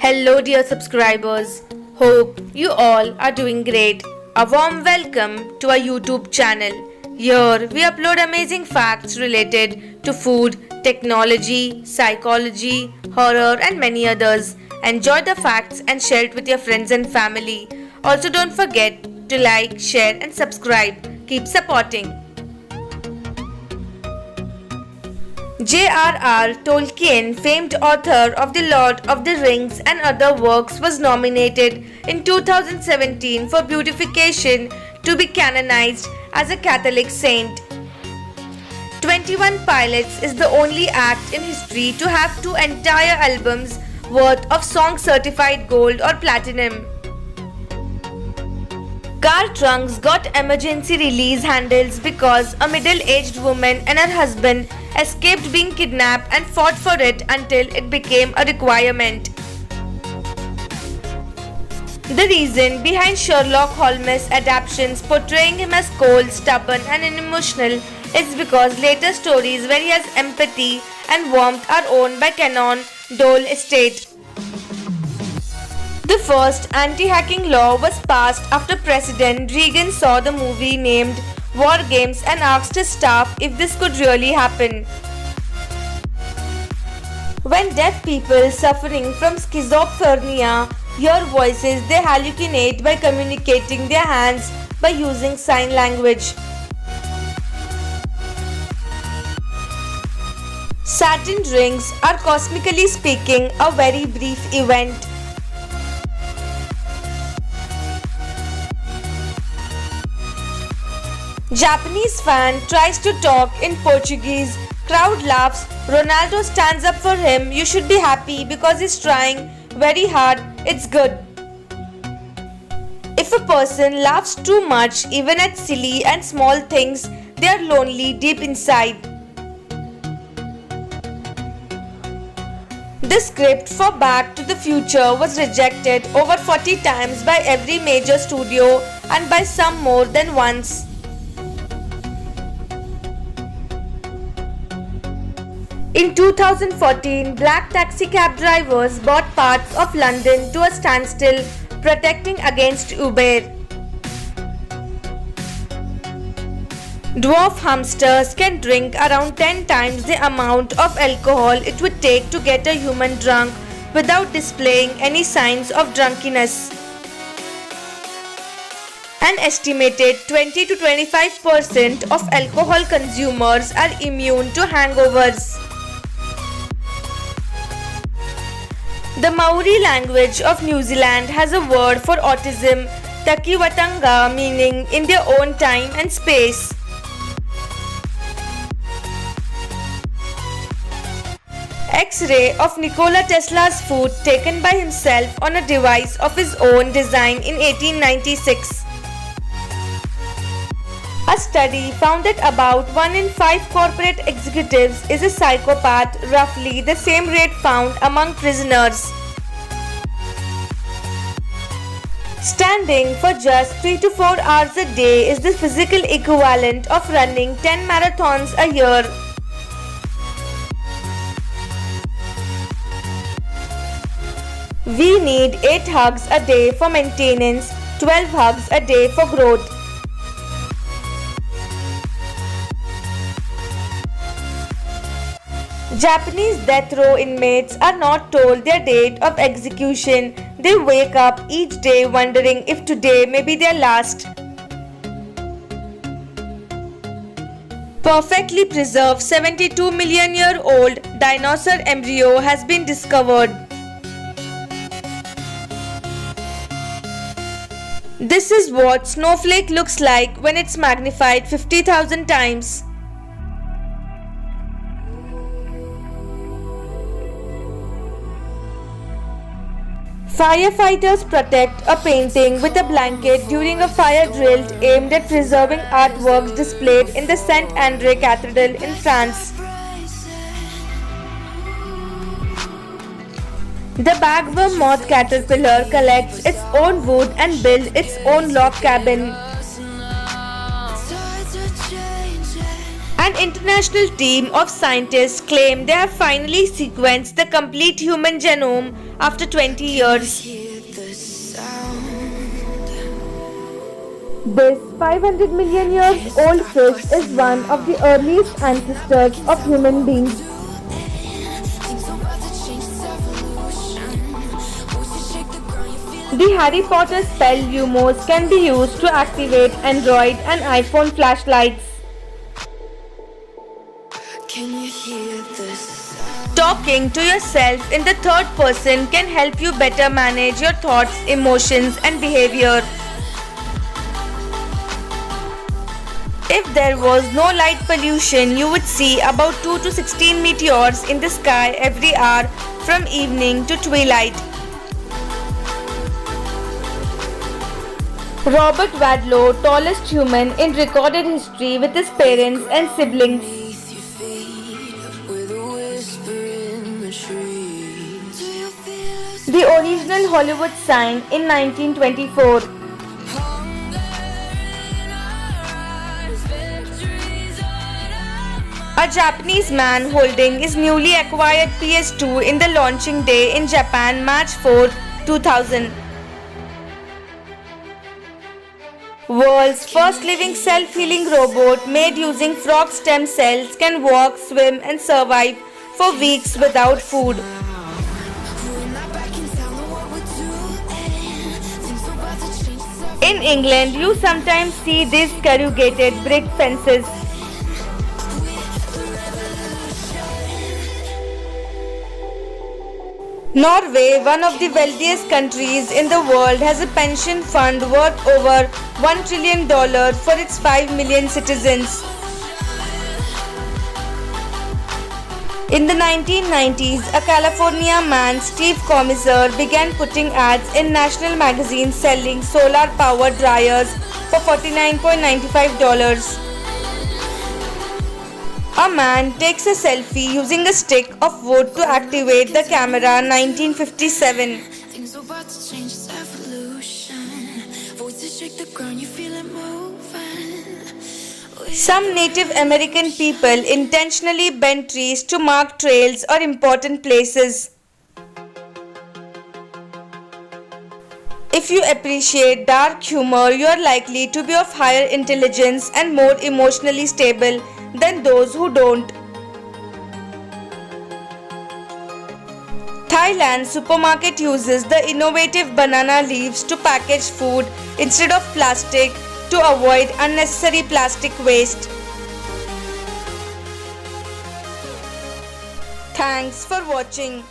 Hello, dear subscribers. Hope you all are doing great. A warm welcome to our YouTube channel. Here we upload amazing facts related to food, technology, psychology, horror, and many others. Enjoy the facts and share it with your friends and family. Also, don't forget to like, share, and subscribe. Keep supporting. JRR Tolkien, famed author of The Lord of the Rings and other works, was nominated in 2017 for beatification to be canonized as a Catholic saint. 21 Pilots is the only act in history to have two entire albums worth of songs certified gold or platinum. Car trunks got emergency release handles because a middle-aged woman and her husband escaped being kidnapped and fought for it until it became a requirement. The reason behind Sherlock Holmes' adaptations portraying him as cold, stubborn and unemotional is because later stories where he has empathy and warmth are owned by Canon Dole Estate. The first anti-hacking law was passed after President Reagan saw the movie named War Games and asked his staff if this could really happen. When deaf people suffering from schizophrenia hear voices, they hallucinate by communicating their hands by using sign language. Saturn rings are, cosmically speaking, a very brief event. Japanese fan tries to talk in Portuguese. Crowd laughs. Ronaldo stands up for him. You should be happy because he's trying very hard. It's good. If a person laughs too much, even at silly and small things, they are lonely deep inside. The script for Back to the Future was rejected over 40 times by every major studio and by some more than once. In 2014, black taxi cab drivers brought parts of London to a standstill, protecting against Uber. Dwarf hamsters can drink around 10 times the amount of alcohol it would take to get a human drunk without displaying any signs of drunkenness. An estimated 20 to 25% of alcohol consumers are immune to hangovers. The Maori language of New Zealand has a word for autism, takiwatanga, meaning in their own time and space. X-ray of Nikola Tesla's foot taken by himself on a device of his own design in 1896. A study found that about 1 in 5 corporate executives is a psychopath, roughly the same rate found among prisoners. Standing for just 3 to 4 hours a day is the physical equivalent of running 10 marathons a year. We need 8 hugs a day for maintenance, 12 hugs a day for growth. Japanese death row inmates are not told their date of execution. They wake up each day wondering if today may be their last. Perfectly preserved 72 million year old dinosaur embryo has been discovered. This is what snowflake looks like when it's magnified 50,000 times. Firefighters protect a painting with a blanket during a fire drill aimed at preserving artworks displayed in the Saint Andre Cathedral in France. The bagworm moth caterpillar collects its own wood and builds its own log cabin. An international team of scientists claim they have finally sequenced the complete human genome after 20 years. This 500 million years old fish is one of the earliest ancestors of human beings. The Harry Potter spell Lumos can be used to activate Android and iPhone flashlights. Talking to yourself in the third person can help you better manage your thoughts, emotions, and behavior. If there was no light pollution, you would see about 2 to 16 meteors in the sky every hour from evening to twilight. Robert Wadlow, tallest human in recorded history with his parents and siblings. The original Hollywood sign in 1924. A Japanese man holding his newly acquired PS2 in the launching day in Japan, March 4, 2000. World's first living self-healing robot made using frog stem cells can walk, swim and survive for weeks without food. In England, you sometimes see these corrugated brick fences. Norway, one of the wealthiest countries in the world, has a pension fund worth over $1 trillion for its 5 million citizens. In the 1990s, a California man, Steve Comisar, began putting ads in national magazines selling solar-powered dryers for $49.95. A man takes a selfie using a stick of wood to activate the camera, 1957. Some Native American people intentionally bend trees to mark trails or important places. If you appreciate dark humor, you are likely to be of higher intelligence and more emotionally stable than those who don't. Thailand's supermarket uses the innovative banana leaves to package food instead of plastic to avoid unnecessary plastic waste. Thanks for watching.